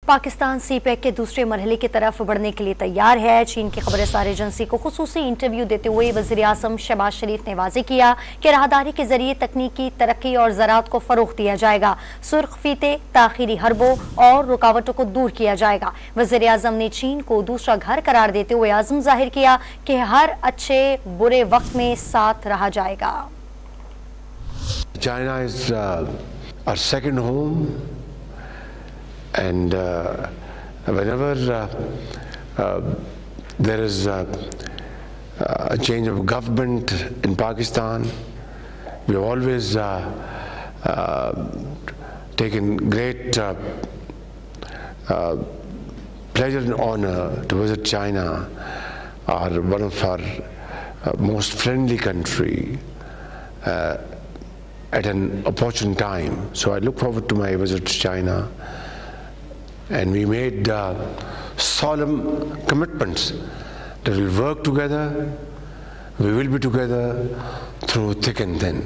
पाकिस्तान सी pack के दूसरे मरहले की तरफ बढ़ने के लिए तैयार है। चीन की खबरसार एजेंसी को खुसूसी इंटरव्यू देते हुए वजीराज़म शहबाज शरीफ ने वाज़ेह किया कि राहदारी के जरिए तकनीकी तरक्की और ज़राअत को फरोग़ दिया जाएगा। सुर्ख फीते, ताख़ीरी हरबों और रुकावटों को दूर किया जाएगा। वज़ीर-ए-आज़म ने चीन को दूसरा घर करार देते हुए आज़म जाहिर किया कि हर अच्छे बुरे वक्त में साथ रहा जाएगा। China is our second home, and whenever there is a change of government in Pakistan, we have always taken great pleasure and honor to visit China, one of our most friendly country, at an opportune time. So I look forward to my visit to China, and we made solemn commitments that we'll work together, we will be together through thick and thin.